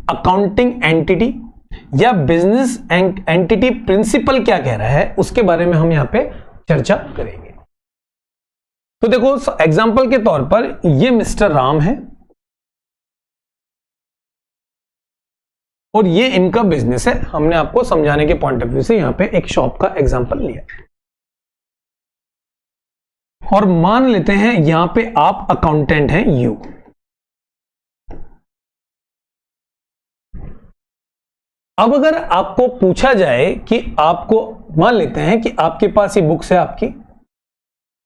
Accounting entity या business entity principal क्या कह रहा है उसके बारे में हम यहां पे चर्चा करेंगे। तो देखो एग्जांपल के तौर पर ये मिस्टर राम है और ये इनका बिजनेस है। हमने आपको समझाने के पॉइंट ऑफ व्यू से यहां पे एक शॉप का एग्जांपल लिया और मान लेते हैं यहां पे आप अकाउंटेंट हैं यू। अब अगर आपको पूछा जाए कि आपको, मान लेते हैं कि आपके पास ये बुक्स है आपकी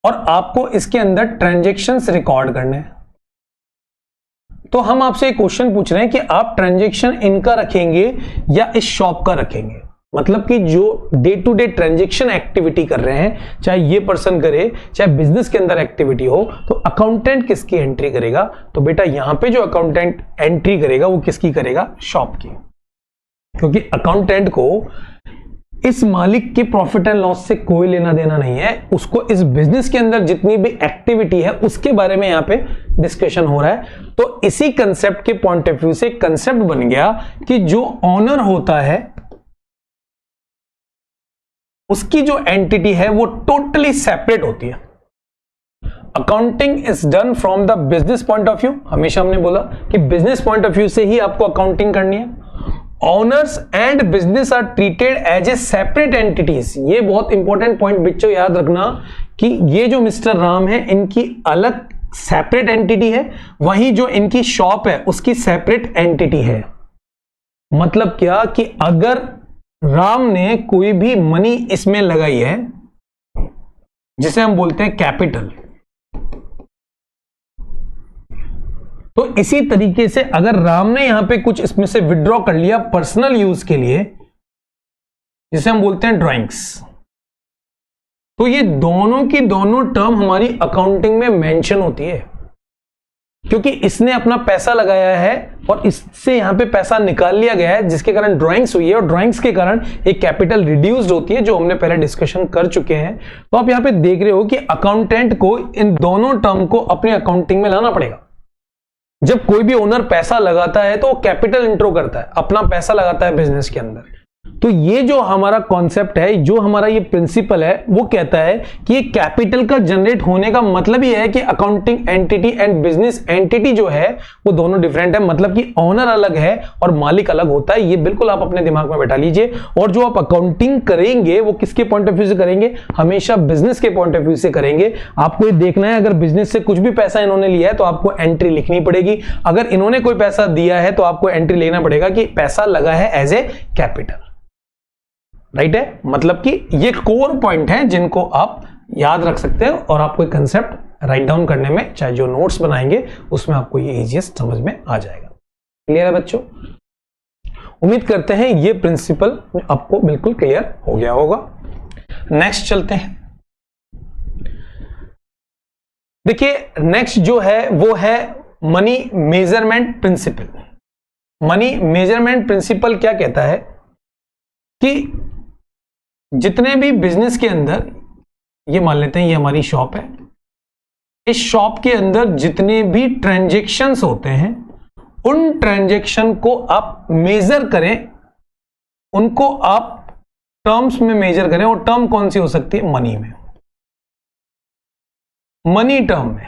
और आपको इसके अंदर ट्रांजैक्शंस रिकॉर्ड करने हैं, तो हम आपसे एक क्वेश्चन पूछ रहे हैं कि आप ट्रांजैक्शन इनका रखेंगे या इस शॉप का रखेंगे। मतलब कि जो day to day transaction activity कर रहे हैं, चाहे ये पर्सन करे चाहे बिजनेस के अंदर एक्टिविटी हो, तो अकाउंटेंट किसकी एंट्री करेगा? तो बेटा यहां पे जो अकाउंटेंट एंट्री करेगा वो किसकी करेगा? शॉप की। क्योंकि अकाउंटेंट को इस मालिक के प्रॉफिट एंड लॉस से कोई लेना देना नहीं है, उसको इस बिजनेस के अंदर जितनी भी एक्टिविटी है उसके बारे में यहां पे डिस्कशन हो रहा है। तो इसी कंसेप्ट के पॉइंट ऑफ व्यू से कंसेप्ट बन गया कि जो ऑनर होता है उसकी जो एंटिटी है वो टोटली सेपरेट होती है। Accounting is done from the business point of view. हमेशा हमने बोला कि बिजनेस पॉइंट ऑफ व्यू से ही आपको अकाउंटिंग करनी है। Owners and business are treated as a separate entities. ये बहुत इंपॉर्टेंट पॉइंट बच्चों याद रखना कि ये जो मिस्टर राम है इनकी अलग सेपरेट एंटिटी है, वहीं जो इनकी शॉप है उसकी सेपरेट एंटिटी है। मतलब क्या कि अगर राम ने कोई भी मनी इसमें लगाई है जिसे हम बोलते हैं कैपिटल, तो इसी तरीके से अगर राम ने यहां पे कुछ इसमें से विड्रॉ कर लिया पर्सनल यूज के लिए, जिसे हम बोलते हैं ड्राइंग्स, तो ये दोनों की दोनों टर्म हमारी अकाउंटिंग में मेंशन होती है। क्योंकि इसने अपना पैसा लगाया है और इससे यहां पे पैसा निकाल लिया गया है, जिसके कारण ड्राइंग्स हुई है और ड्राइंग्स के कारण एक कैपिटल रिड्यूस्ड होती है, जो हमने पहले डिस्कशन कर चुके हैं। तो आप यहां पे देख रहे हो कि अकाउंटेंट को इन दोनों टर्म को अपनी अकाउंटिंग में लाना पड़ेगा। जब कोई भी ओनर पैसा लगाता है तो वो कैपिटल इंट्रो करता है, अपना पैसा लगाता है बिजनेस के अंदर। तो ये जो हमारा कॉन्सेप्ट है, जो हमारा ये प्रिंसिपल है, वो कहता है कि ये कैपिटल का जनरेट होने का मतलब ये है कि accounting entity and business entity जो है वो दोनों डिफरेंट है। मतलब कि ओनर अलग है और मालिक अलग होता है। ये बिल्कुल आप अपने दिमाग में बैठा लीजिए। और जो आप अकाउंटिंग करेंगे वो किसके पॉइंट ऑफ व्यू से करेंगे? हमेशा बिजनेस के पॉइंट ऑफ व्यू से करेंगे। आपको ये देखना है, अगर बिजनेस से कुछ भी पैसा इन्होंने लिया है तो आपको एंट्री लिखनी पड़ेगी। अगर इन्होंने कोई पैसा दिया है तो आपको एंट्री लेना पड़ेगा कि पैसा लगा है एज ए कैपिटल। राइट है? मतलब कि ये कोर पॉइंट है जिनको आप याद रख सकते हो और आपको एक कंसेप्ट राइट डाउन करने में, चाहे जो नोट्स बनाएंगे उसमें आपको ये इजीएस्ट समझ में आ जाएगा। क्लियर है बच्चों? उम्मीद करते हैं ये प्रिंसिपल आपको बिल्कुल क्लियर हो गया होगा। नेक्स्ट चलते हैं। देखिए नेक्स्ट जो है वो है money measurement principle. Money measurement principle क्या कहता है कि जितने भी बिजनेस के अंदर, ये मान लेते हैं ये हमारी शॉप है, इस शॉप के अंदर जितने भी ट्रांजैक्शंस होते हैं उन ट्रांजैक्शन को आप मेजर करें, उनको आप टर्म्स में मेजर करें। और टर्म कौन सी हो सकती है? मनी में, मनी टर्म में,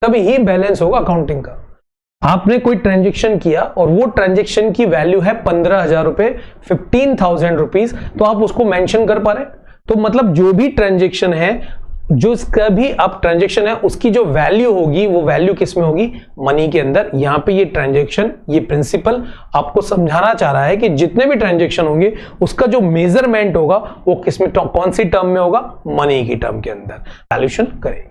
तभी ही बैलेंस होगा अकाउंटिंग का। आपने कोई ट्रांजैक्शन किया और वो ट्रांजैक्शन की वैल्यू है 15,000 रुपए, 15,000 रुपीज, तो आप उसको मेंशन कर पा रहे। तो मतलब जो भी ट्रांजैक्शन है, जो इसका भी आप ट्रांजैक्शन है, उसकी जो वैल्यू होगी वो वैल्यू किस में होगी? मनी के अंदर। यहां पे ये ट्रांजैक्शन, ये प्रिंसिपल आपको समझाना चाह रहा है कि जितने भी ट्रांजैक्शन होंगे उसका जो मेजरमेंट होगा वो किस में, कौन सी टर्म में होगा? मनी की टर्म के अंदर वैल्यूएशन करेंगे।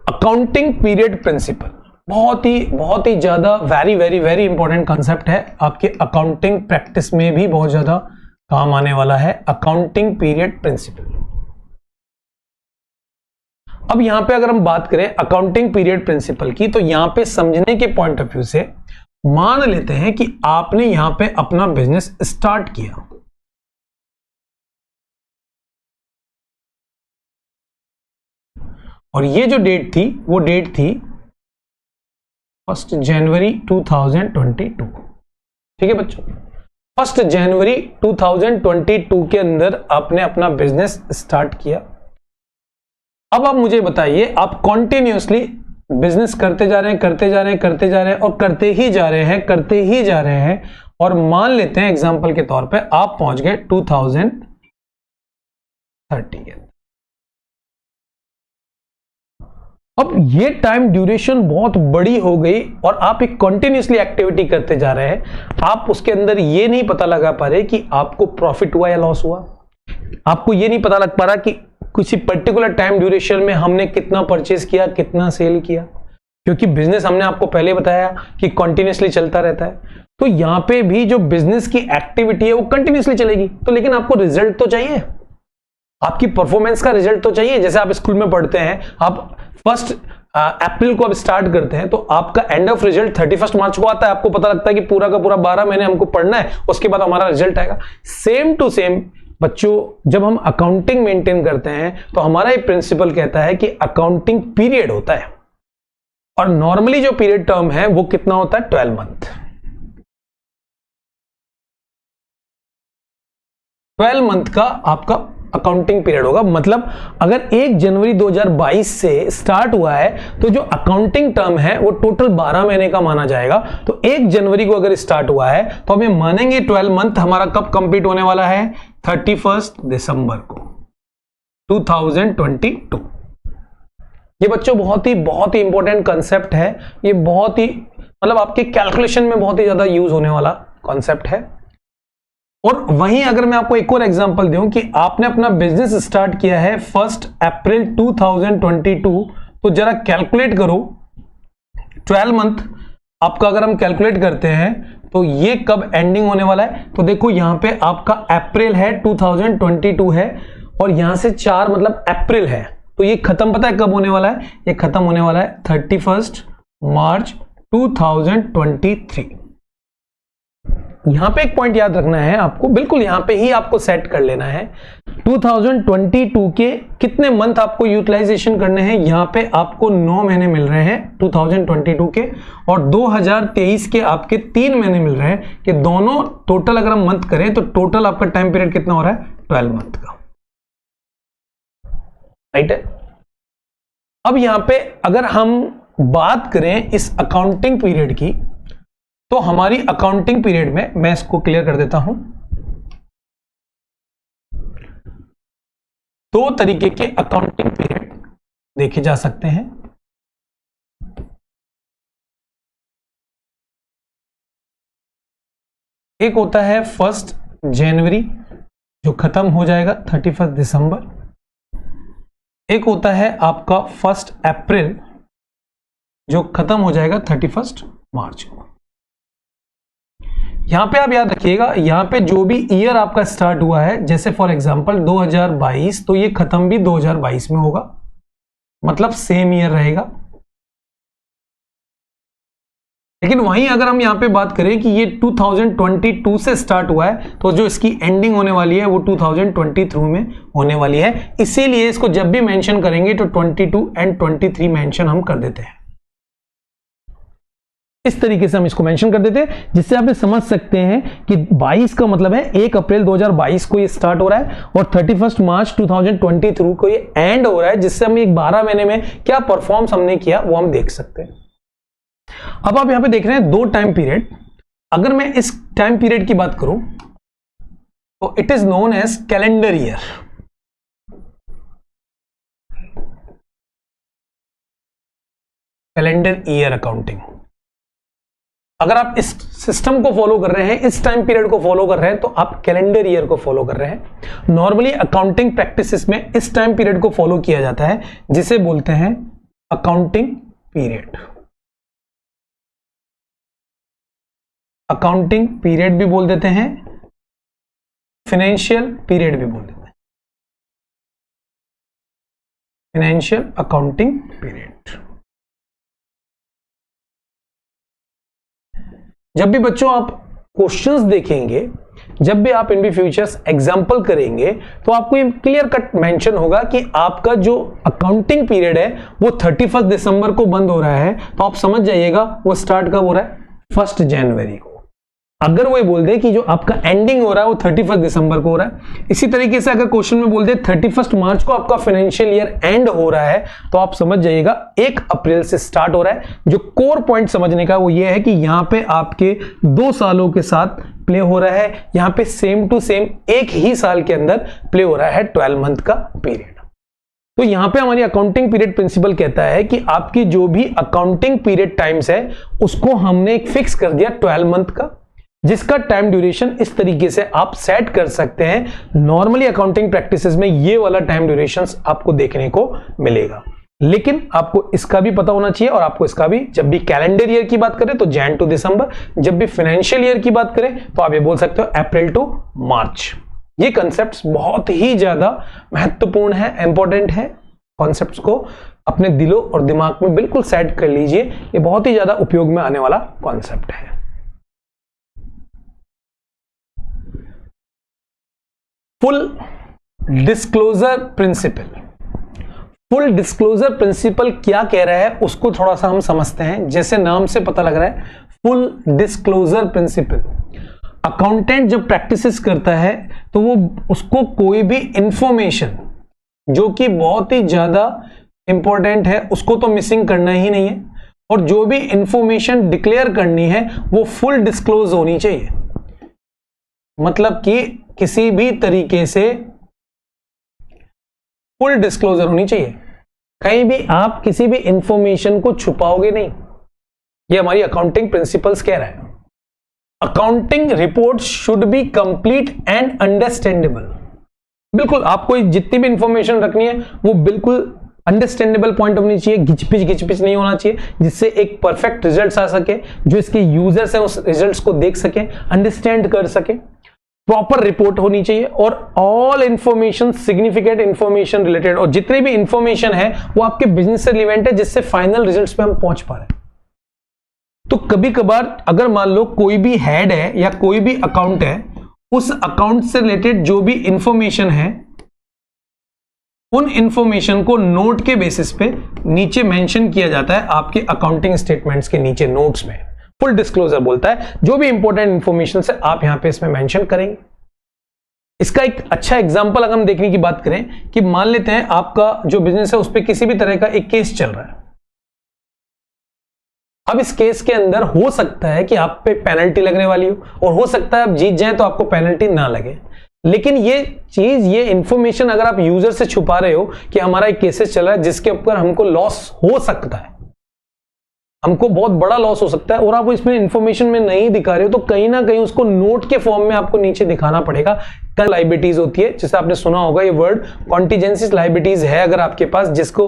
अकाउंटिंग पीरियड प्रिंसिपल बहुत ही ज्यादा वेरी इंपॉर्टेंट कंसेप्ट है, आपके अकाउंटिंग प्रैक्टिस में भी बहुत ज्यादा काम आने वाला है। Accounting period principle. अब यहां पे अगर हम बात करें अकाउंटिंग पीरियड प्रिंसिपल की, तो यहां पे समझने के पॉइंट ऑफ व्यू से मान लेते हैं कि आपने यहां पे अपना बिजनेस स्टार्ट किया, और ये जो डेट थी वो डेट थी 1 जनवरी 2022। ठीक है बच्चों, 1 जनवरी 2022 के अंदर आपने अपना बिजनेस स्टार्ट किया। अब आप मुझे बताइए, आप कॉन्टिन्यूसली बिजनेस करते जा रहे हैं, करते जा रहे हैं, करते जा रहे हैं और करते ही जा रहे हैं, करते ही जा रहे हैं, और मान लेते हैं एग्जांपल के तौर पे आप पहुंच गए 2030 के। अब ये टाइम ड्यूरेशन बहुत बड़ी हो गई और आप एक कंटिन्यूसली एक्टिविटी करते जा रहे हैं, आप उसके अंदर ये नहीं पता लगा पा रहे कि आपको प्रॉफिट हुआ या लॉस हुआ, आपको ये नहीं पता लग पा रहा कि किसी पर्टिकुलर टाइम ड्यूरेशन में हमने कितना परचेज किया, कितना सेल किया, क्योंकि बिजनेस हमने आपको पहले बताया कि कंटिन्यूसली चलता रहता है। तो यहां पे भी जो बिजनेस की एक्टिविटी है वो कंटिन्यूसली चलेगी, तो लेकिन आपको रिजल्ट तो चाहिए, आपकी परफॉर्मेंस का रिजल्ट तो चाहिए। जैसे आप स्कूल में पढ़ते हैं, आप 1 अप्रैल को आप स्टार्ट करते हैं तो आपका एंड ऑफ रिजल्ट 31 मार्च को आता है, आपको पता लगता है कि पूरा का पूरा 12 महीने हमको पढ़ना है, उसके बाद हमारा रिजल्ट आएगा। सेम टू सेम बच्चों, जब हम अकाउंटिंग मेंटेन करते हैं तो हमारा एक प्रिंसिपल कहता है कि अकाउंटिंग पीरियड होता है, और नॉर्मली जो पीरियड टर्म है वो कितना होता है, 12 मंथ। 12 मंथ का आपका अकाउंटिंग पीरियड होगा। मतलब अगर 1 जनवरी 2022 से स्टार्ट हुआ है तो जो अकाउंटिंग टर्म है वो टोटल 12 महीने का माना जाएगा। तो 1 जनवरी को अगर स्टार्ट हुआ है तो हमें मानेंगे 12 मंथ हमारा कब कंप्लीट होने वाला है, 31 दिसंबर को 2022। ये बच्चों बहुत ही इंपॉर्टेंट कंसेप्ट है, ये बहुत ही मतलब आपके कैलकुलेशन में बहुत ही ज्यादा यूज होने वाला कॉन्सेप्ट है। और वहीं अगर मैं आपको एक और एग्जांपल दूं कि आपने अपना बिजनेस स्टार्ट किया है 1 अप्रैल 2022, तो जरा कैलकुलेट करो 12 मंथ आपका अगर हम कैलकुलेट करते हैं तो ये कब एंडिंग होने वाला है। तो देखो यहां पे आपका अप्रैल है 2022 है और यहां से 4 मतलब अप्रैल है, तो ये खत्म पता है कब होने वाला है, ये खत्म होने वाला है 31 मार्च 2023। यहां पे एक पॉइंट याद रखना है आपको, बिल्कुल यहां पे ही आपको सेट कर लेना है 2022 के कितने मंथ आपको यूटिलाइजेशन करने हैं। यहां पे आपको 9 महीने मिल रहे हैं 2022 के, और 2023 के आपके 3 महीने मिल रहे हैं, कि दोनों टोटल अगर हम मंथ करें तो टोटल आपका टाइम पीरियड कितना हो रहा है, 12 मंथ का, राइट है। अब यहां पे अगर हम बात करें इस अकाउंटिंग पीरियड की, तो हमारी अकाउंटिंग पीरियड में, मैं इसको क्लियर कर देता हूं, 2 तरीके के अकाउंटिंग पीरियड देखे जा सकते हैं। एक होता है 1 जनवरी जो खत्म हो जाएगा 31 दिसंबर, एक होता है आपका 1 अप्रैल जो खत्म हो जाएगा 31 मार्च को। यहां पे आप याद रखिएगा, यहां पे जो भी ईयर आपका स्टार्ट हुआ है, जैसे फॉर एग्जांपल 2022, तो ये खत्म भी 2022 में होगा, मतलब सेम ईयर रहेगा। लेकिन वहीं अगर हम यहां पे बात करें कि ये 2022 से स्टार्ट हुआ है, तो जो इसकी एंडिंग होने वाली है वो 2023 में होने वाली है। इसीलिए इसको जब भी मेंशन करेंगे तो 22 एंड 23 मेंशन हम कर देते हैं, इस तरीके से हम इसको मेंशन कर देते हैं, जिससे आप समझ सकते हैं कि 22 का मतलब है 1 अप्रैल 2022 को ये स्टार्ट हो रहा है और 31 मार्च 2023 को ये एंड हो रहा है, जिससे हम एक 12 महीने में क्या परफॉर्म्स हमने किया वो हम देख सकते हैं। अब आप यहां पे देख रहे हैं 2 टाइम पीरियड। अगर मैं इस टाइम पीरियड की बात करूं तो it is known as calendar year. Calendar year accounting, अगर आप इस सिस्टम को फॉलो कर रहे हैं, इस टाइम पीरियड को फॉलो कर रहे हैं, तो आप कैलेंडर ईयर को फॉलो कर रहे हैं। नॉर्मली अकाउंटिंग प्रैक्टिसेस में इस टाइम पीरियड को फॉलो किया जाता है, जिसे बोलते हैं अकाउंटिंग पीरियड। अकाउंटिंग पीरियड भी बोल देते हैं, फाइनेंशियल पीरियड भी बोल देते हैं, फाइनेंशियल अकाउंटिंग पीरियड। जब भी बच्चों आप क्वेश्चंस देखेंगे जब भी आप इन बी फ्यूचर्स एग्जाम्पल करेंगे तो आपको ये क्लियर कट मेंशन होगा कि आपका जो अकाउंटिंग पीरियड है वो 31 दिसंबर को बंद हो रहा है, तो आप समझ जाइएगा वो स्टार्ट कब हो रहा है, 1 जनवरी को। अगर वो बोल दे कि जो आपका एंडिंग हो रहा है वो 31 दिसंबर को हो रहा है, इसी तरीके से अगर क्वेश्चन में बोल दे 31 मार्च को आपका फाइनेंशियल ईयर एंड हो रहा है, तो आप समझ जाइएगा 1 अप्रैल से स्टार्ट हो रहा है। जो कोर पॉइंट समझने का वो ये है कि यहां पे आपके 2 सालों के साथ प्ले हो रहा है, यहां पे सेम टू सेम एक ही साल के अंदर प्ले हो रहा है 12 मंथ का पीरियड। तो यहां पे हमारी अकाउंटिंग पीरियड प्रिंसिपल कहता है कि आपकी जो भी अकाउंटिंग पीरियड टाइम्स है उसको हमने एक फिक्स कर दिया 12 मंथ का, जिसका टाइम ड्यूरेशन इस तरीके से आप सेट कर सकते हैं। नॉर्मली अकाउंटिंग प्रैक्टिसेस में ये वाला टाइम ड्यूरेशन आपको देखने को मिलेगा, लेकिन आपको इसका भी पता होना चाहिए और आपको इसका भी, जब भी कैलेंडर ईयर की बात करें तो जैन टू दिसंबर, जब भी फाइनेंशियल ईयर की बात करें तो आप ये बोल सकते हो अप्रैल टू मार्च। ये कॉन्सेप्ट्स बहुत ही ज्यादा महत्वपूर्ण है, इंपॉर्टेंट है। कॉन्सेप्ट्स को अपने दिलो और दिमाग में बिल्कुल सेट कर लीजिए, ये बहुत ही ज्यादा उपयोग में आने वाला कॉन्सेप्ट है। Full disclosure principle. Full disclosure principle क्या कह रहा है उसको थोड़ा सा हम समझते हैं। जैसे नाम से पता लग रहा है, फुल डिस्क्लोजर प्रिंसिपल, अकाउंटेंट जब प्रैक्टिसेस करता है तो वो उसको कोई भी इंफॉर्मेशन जो कि बहुत ही ज्यादा इंपॉर्टेंट है उसको तो मिसिंग करना ही नहीं है, और जो भी इंफॉर्मेशन डिक्लेयर करनी है वो फुल डिस्क्लोज होनी चाहिए। मतलब कि किसी भी तरीके से फुल डिस्क्लोजर होनी चाहिए, कहीं भी आप किसी भी इंफॉर्मेशन को छुपाओगे नहीं। ये हमारी अकाउंटिंग प्रिंसिपल्स कह रहा है। Accounting report should be complete and understandable. बिल्कुल आपको जितनी भी इंफॉर्मेशन रखनी है वो बिल्कुल अंडरस्टैंडेबल पॉइंट होनी चाहिए, घिचपिच नहीं होना चाहिए, जिससे एक परफेक्ट रिजल्ट्स आ सके, जो इसके यूजर्स हैं उस रिजल्ट्स को देख सके, अंडरस्टैंड कर सके। प्रॉपर रिपोर्ट होनी चाहिए और all information significant information related, और जितनी भी इंफॉर्मेशन है वो आपके बिजनेस से रिलेवेंट है, जिससे फाइनल रिजल्ट्स पे हम पहुंच पा रहे हैं। तो कभी कभार अगर मान लो कोई भी हेड है या कोई भी अकाउंट है, उस अकाउंट से रिलेटेड जो भी इंफॉर्मेशन है उन इंफॉर्मेशन को नोट के बेसिस पे नीचे मेंशन किया जाता है आपके अकाउंटिंग स्टेटमेंट्स के नीचे नोट्स में। फुल डिस्क्लोजर बोलता है जो भी इंपॉर्टेंट इंफॉर्मेशन से आप यहां पे इसमें मेंशन करेंगे। इसका एक अच्छा एग्जांपल अगर हम देखने की बात करें कि मान लेते हैं आपका जो बिजनेस है उस पर किसी भी तरह का एक केस चल रहा है। अब इस केस के अंदर हो सकता है कि आप पे पेनल्टी लगने वाली हो, और हो सकता है आप जीत जाएं तो आपको पेनल्टी ना लगे। लेकिन ये चीज, ये इंफॉर्मेशन अगर आप यूजर से छुपा रहे हो कि हमारा एक केसेस चल रहा है जिसके ऊपर हमको लॉस हो सकता है, हमको बहुत बड़ा लॉस हो सकता है, और आप इसमें इंफॉर्मेशन में नहीं दिखा रहे हो, तो कहीं ना कहीं उसको नोट के फॉर्म में आपको नीचे दिखाना पड़ेगा। लाइबिलिटीज होती है, जैसे आपने सुना होगा ये वर्ड, कॉन्टिजेंसीज लाइबिलिटीज है अगर आपके पास, जिसको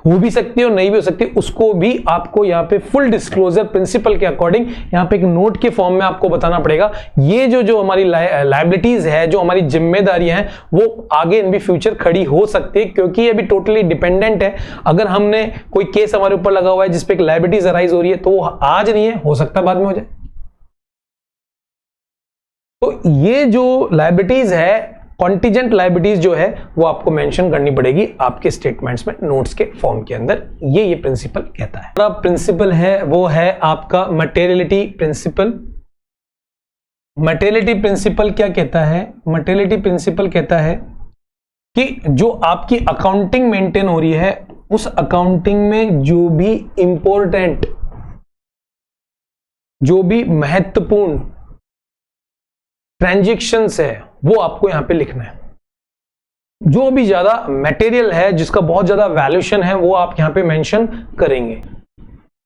हो भी सकती है और नहीं भी हो सकती, उसको भी आपको यहाँ पे फुल डिस्क्लोजर प्रिंसिपल के अकॉर्डिंग यहाँ पे एक नोट के फॉर्म में आपको बताना पड़ेगा। ये जो हमारी लाइबिलिटीज है, जो हमारी जिम्मेदारियां हैं, वो आगे इन भी फ्यूचर खड़ी हो सकती है, क्योंकि ये भी टोटली डिपेंडेंट है। अगर हमने कोई केस हमारे ऊपर लगा हुआ है जिसपे एक लाइबिलिटीज अराइज हो रही है, तो वो आज नहीं है, हो सकता है बाद में हो जाए। तो ये जो लाइबिलिटीज है, कॉन्टिजेंट लाइबिलिटीज जो है, वो आपको मेंशन करनी पड़ेगी आपके स्टेटमेंट्स में, नोट्स के फॉर्म के अंदर। ये प्रिंसिपल कहता है। दूसरा प्रिंसिपल है वो है आपका मटेरियलिटी प्रिंसिपल। मटेरियलिटी प्रिंसिपल क्या कहता है? मटेरियलिटी प्रिंसिपल कहता है कि जो आपकी अकाउंटिंग मेंटेन हो रही है, उस अकाउंटिंग में जो भी इंपॉर्टेंट, जो भी महत्वपूर्ण ट्रांजैक्शंस है वो आपको यहां पे लिखना है। जो भी ज्यादा मटेरियल है, जिसका बहुत ज्यादा वैल्यूएशन है, वो आप यहां पे मेंशन करेंगे।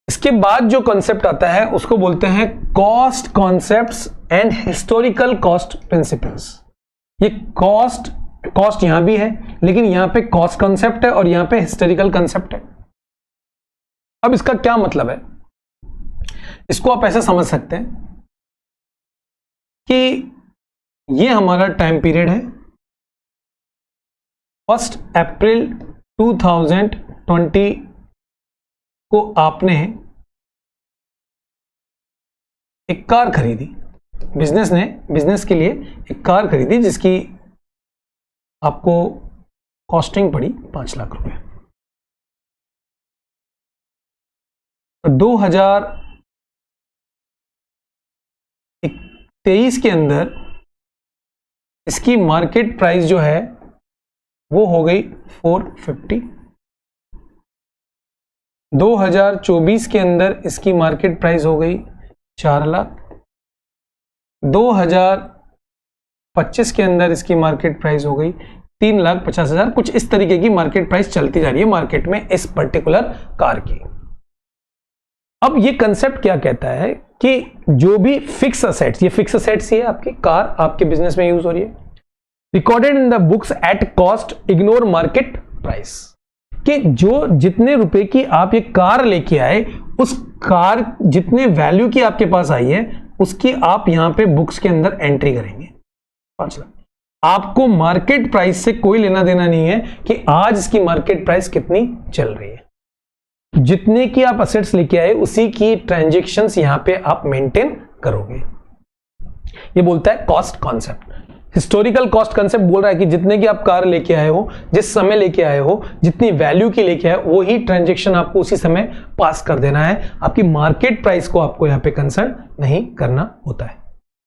इसके बाद जो कॉन्सेप्ट आता है उसको बोलते हैं cost concepts and historical cost principles. ये कॉस्ट यहां भी है, लेकिन यहां पे कॉस्ट कॉन्सेप्ट है और यहां पे हिस्टोरिकल कॉन्सेप्ट है। अब इसका क्या मतलब है? इसको आप ऐसे समझ सकते हैं कि ये हमारा टाइम पीरियड है 1 अप्रैल 2020 को आपने एक कार खरीदी। बिजनेस ने बिजनेस के लिए एक कार खरीदी जिसकी आपको कॉस्टिंग पड़ी 5 लाख रुपए। 2023 के अंदर इसकी मार्केट प्राइस जो है वो हो गई 450। 2024 के अंदर इसकी मार्केट प्राइस हो गई 4 लाख। 2025 के अंदर इसकी मार्केट प्राइस हो गई 3,50,000। कुछ इस तरीके की मार्केट प्राइस चलती जा रही है मार्केट में इस पर्टिकुलर कार की। अब ये कंसेप्ट क्या कहता है कि जो भी फिक्स असेट्स, ये फिक्स असेट्स ही है, आपकी कार आपके बिजनेस में यूज हो रही है, recorded in the books at cost ignore market price, कि जो जितने रुपए की आप ये कार लेके आए, उस कार जितने वैल्यू की आपके पास आई है उसकी आप यहां पे बुक्स के अंदर एंट्री करेंगे 5 लाख। आपको मार्केट प्राइस से कोई लेना देना नहीं है कि आज इसकी मार्केट प्राइस कितनी चल रही है। जितने की आप असेट्स लेके आए उसी की ट्रांजैक्शंस यहां पे आप मेंटेन करोगे। ये बोलता है cost concept. Historical cost concept बोल रहा है कि जितने की आप कार लेके आए हो, जिस समय लेके आए हो, जितनी वैल्यू की लेके आए वो ही ट्रांजैक्शन आपको उसी समय पास कर देना है। आपकी मार्केट प्राइस को आपको यहां पे कंसर्न नहीं करना होता है।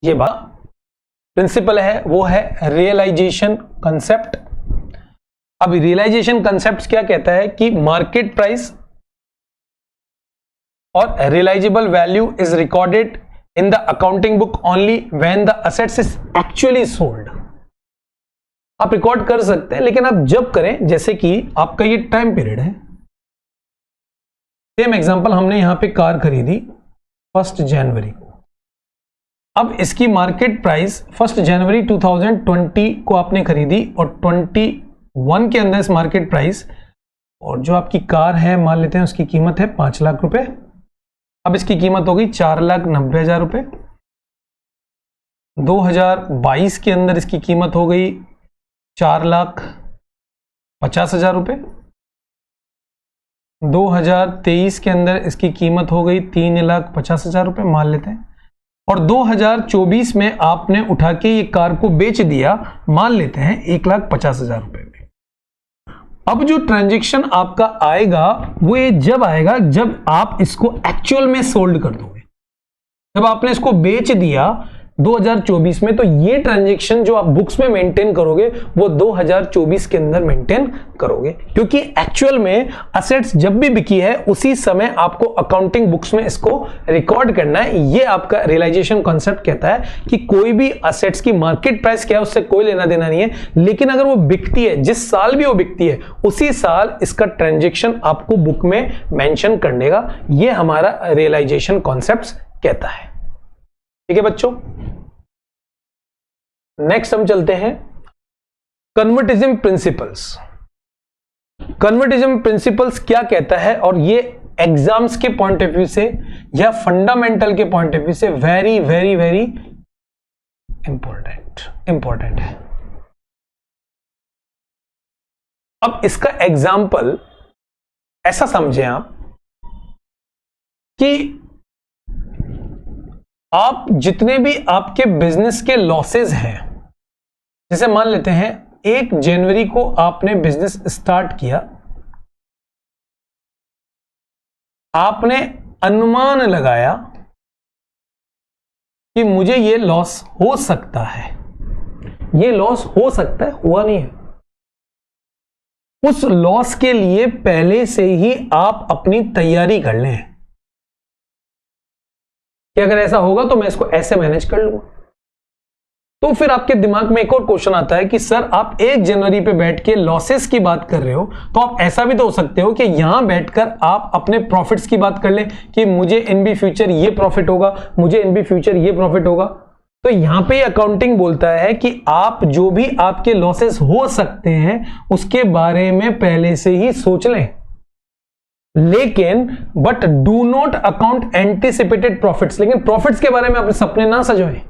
ये बात प्रिंसिपल है, वो है रियलाइजेशन कंसेप्ट। अब रियलाइजेशन कंसेप्ट क्या कहता है कि मार्केट प्राइस और realisable value is recorded in the accounting book only when the assets is actually sold। आप रिकॉर्ड कर सकते हैं लेकिन आप जब करें, जैसे कि आपका ये टाइम पीरियड है। सेम एग्जांपल, हमने यहां पे कार खरीदी 1 जनवरी को। अब इसकी मार्केट प्राइस 1 जनवरी 2020 को आपने खरीदी और 21 के अंदर इस मार्केट प्राइस और जो आपकी कार है मान लेते हैं उसकी कीमत है 5 लाख रुपए। अब इसकी कीमत हो गई 4,90,000 रुपए। 2022 के अंदर इसकी कीमत हो गई 4,50,000 रुपए। 2023 के अंदर इसकी कीमत हो गई 3,50,000 रुपए मान लेते हैं। और 2024 में आपने उठा के ये कार को बेच दिया, मान लेते हैं 1,50,000 रुपए में। अब जो ट्रांजैक्शन आपका आएगा वो ये जब आएगा जब आप इसको एक्चुअल में सोल्ड कर दोगे। जब आपने इसको बेच दिया 2024 में, तो ये ट्रांजैक्शन जो आप बुक्स में मेंटेन करोगे वो 2024 के अंदर मेंटेन करोगे, क्योंकि एक्चुअल में असेट्स जब भी बिकी है उसी समय आपको अकाउंटिंग बुक्स में इसको रिकॉर्ड करना है। ये आपका रियलाइजेशन कॉन्सेप्ट कहता है कि कोई भी असेट्स की मार्केट प्राइस क्या है उससे कोई लेना देना नहीं है, लेकिन अगर वो बिकती है, जिस साल भी वो बिकती है उसी साल इसका ट्रांजैक्शन आपको बुक में मेंशन करने का, ये हमारा रियलाइजेशन कॉन्सेप्ट कहता है। ठीक है बच्चों, नेक्स्ट हम चलते हैं कन्वर्टिज्म प्रिंसिपल्स। कन्वर्टिज्म प्रिंसिपल्स क्या कहता है, और ये एग्जाम्स के पॉइंट ऑफ व्यू से या फंडामेंटल के पॉइंट ऑफ व्यू से वेरी वेरी वेरी इंपॉर्टेंट है। अब इसका एग्जाम्पल ऐसा समझें आप कि आप जितने भी आपके बिजनेस के लॉसेस हैं, जैसे मान लेते हैं 1 जनवरी को आपने बिजनेस स्टार्ट किया, आपने अनुमान लगाया कि मुझे ये लॉस हो सकता है, ये लॉस हो सकता है, हुआ नहीं है। उस लॉस के लिए पहले से ही आप अपनी तैयारी कर लें कि अगर ऐसा होगा तो मैं इसको ऐसे मैनेज कर लूंगा। तो फिर आपके दिमाग में एक और क्वेश्चन आता है कि सर आप 1 जनवरी पे बैठ के लॉसेस की बात कर रहे हो, तो आप ऐसा भी तो हो सकते हो कि यहां बैठकर आप अपने प्रॉफिट्स की बात कर लें कि मुझे इन बी फ्यूचर ये प्रॉफिट होगा, मुझे इन बी फ्यूचर ये प्रॉफिट होगा। तो यहां पे अकाउंटिंग बोलता है कि आप जो भी आपके लॉसेस हो सकते हैं उसके बारे में पहले से ही सोच लें, लेकिन but do not account anticipated profits. लेकिन प्रॉफिट्स के बारे में अपने सपने ना सजोएं।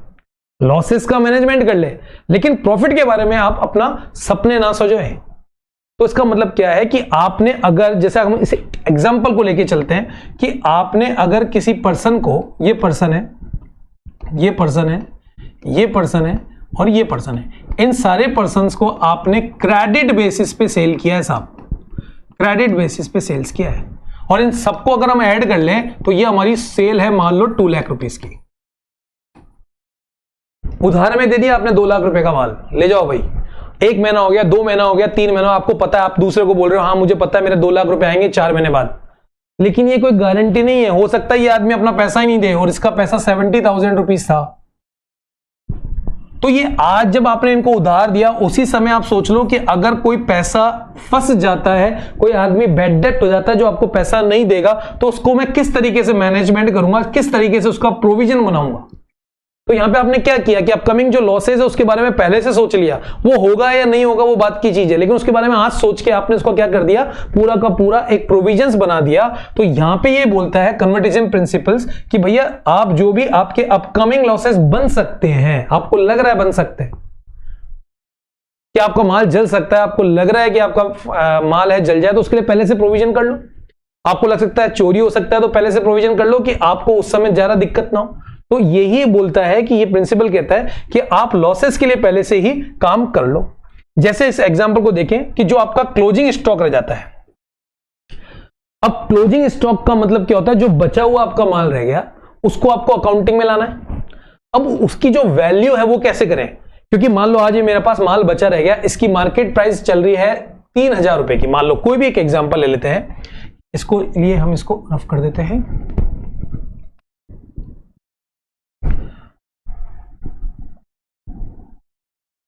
लॉसेस का मैनेजमेंट कर ले, लेकिन प्रॉफिट के बारे में आप अपना सपने ना सजोएं। तो इसका मतलब क्या है कि आपने अगर, जैसे हम इस एग्जांपल को लेके चलते हैं कि आपने अगर किसी पर्सन को, ये पर्सन है, ये पर्सन है और ये पर्सन है, इन सारे पर्सन्स को आपने क्रेडिट बेसिस पे सेल किया है साहब, क्रेडिट बेसिस पे सेल्स किया है, और इन सबको अगर हम ऐड कर लें तो ये हमारी सेल है मान लो 2 लाख रुपीस की। उदाहरण में दे दिया आपने 2 लाख रुपए का माल, ले जाओ भाई, 1 महीना हो गया, 2 महीना हो गया, 3 महीना, आपको पता है, आप दूसरे को बोल रहे हो हाँ मुझे पता है मेरे 2 लाख रुपए आएंगे 4 महीने बाद, लेकिन ये कोई गारंटी नहीं है, हो सकता है ये आदमी अपना पैसा ही नहीं दे, और इसका पैसा 70,000 रुपीज था। तो ये आज जब आपने इनको उधार दिया, उसी समय आप सोच लो कि अगर कोई पैसा फंस जाता है, कोई आदमी बैड डेप्ट हो जाता है जो आपको पैसा नहीं देगा, तो उसको मैं किस तरीके से मैनेजमेंट करूंगा, किस तरीके से उसका प्रोविजन बनाऊंगा। तो यहां पे आपने क्या किया कि अपकमिंग जो लॉसेज है उसके बारे में पहले से सोच लिया, वो होगा या नहीं होगा वो बात की चीज है, लेकिन उसके बारे में आज सोच के आपने उसको क्या कर दिया, पूरा का पूरा एक प्रोविजंस बना दिया। तो यहां पे ये बोलता है कन्वर्टिजन प्रिंसिपल्स कि भैया आप जो भी आपके अपकमिंग लॉसेज बन सकते हैं, आपको लग रहा है बन सकते हैं कि आपका माल जल सकता है, आपको लग रहा है कि आपका माल है जल जाए, तो उसके लिए पहले से प्रोविजन कर लो। आपको लग सकता है चोरी हो सकता है, तो पहले से प्रोविजन कर लो कि आपको उस समय ज्यादा दिक्कत ना हो। तो यही बोलता है कि ये प्रिंसिपल कहता है कि आप लॉसेस के लिए पहले से ही काम कर लो। जैसे इस एग्जांपल को देखें कि जो आपका क्लोजिंग स्टॉक रह जाता है, अब क्लोजिंग स्टॉक का मतलब क्या होता है, जो बचा हुआ आपका माल रह गया उसको आपको अकाउंटिंग में लाना है। अब उसकी जो वैल्यू है वो कैसे करें, क्योंकि मान लो आज ये मेरे पास माल बचा रह गया, इसकी मार्केट प्राइस चल रही है 3,000 रुपए की, मान लो कोई भी एक एग्जांपल ले लेते हैं, इसको लिए हम इसको रफ कर देते हैं।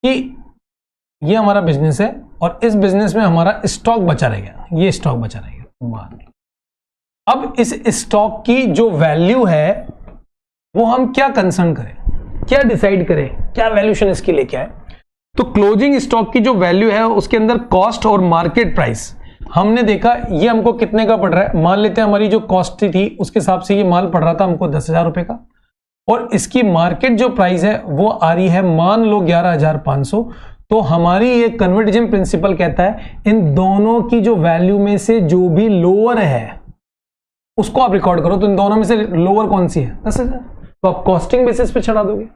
कि ये हमारा बिजनेस है और इस बिजनेस में हमारा स्टॉक बचा रहेगा, ये स्टॉक बचा रहेगा। अब इस स्टॉक की जो वैल्यू है वो हम क्या कंसर्न करें, क्या डिसाइड करें, क्या वैल्यूएशन इसकी लेके आए। तो क्लोजिंग स्टॉक की जो वैल्यू है उसके अंदर कॉस्ट और मार्केट प्राइस हमने देखा, ये हमको कितने का पड़ रहा है, मान लेते हैं हमारी जो कॉस्ट थी उसके हिसाब से ये माल पड़ रहा था हमको 10,000 रुपए का, और इसकी मार्केट जो प्राइस है वो आ रही है मान लो 11,500। तो हमारी ये कन्वर्टिजन प्रिंसिपल कहता है इन दोनों की जो वैल्यू में से जो भी लोअर है उसको आप रिकॉर्ड करो। तो इन दोनों में से लोअर कौन सी है, 10,000, तो आप कॉस्टिंग बेसिस पे चढ़ा दोगे।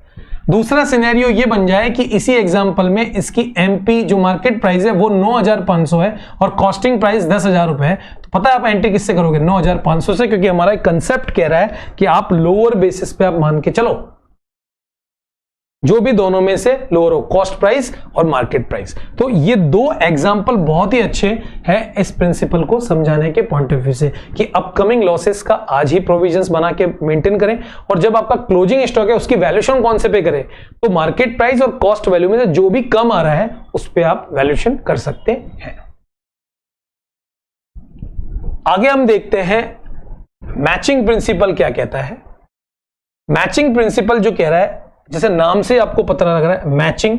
दूसरा सिनेरियो ये बन जाए कि इसी एग्जांपल में इसकी एमपी जो मार्केट प्राइस है वो 9,500 है और कॉस्टिंग प्राइस 10,000 रुपए है, तो पता है आप एंट्री किससे करोगे, 9,500 से, क्योंकि हमारा एक कंसेप्ट कह रहा है कि आप लोअर बेसिस पे आप मान के चलो जो भी दोनों में से लोअर हो, कॉस्ट प्राइस और मार्केट प्राइस। तो ये दो एग्जांपल बहुत ही अच्छे हैं इस प्रिंसिपल को समझाने के पॉइंट ऑफ व्यू से कि अपकमिंग लॉसेस का आज ही प्रोविजंस बना के मेंटेन करें, और जब आपका क्लोजिंग स्टॉक है उसकी वैल्यूएशन कौन से पे करें, तो मार्केट प्राइस और कॉस्ट वैल्यू में से जो भी कम आ रहा है उस पर आप वैल्यूएशन कर सकते हैं। आगे हम देखते हैं मैचिंग प्रिंसिपल क्या कहता है। मैचिंग प्रिंसिपल जो कह रहा है, जैसे नाम से आपको पता लग रहा है, matching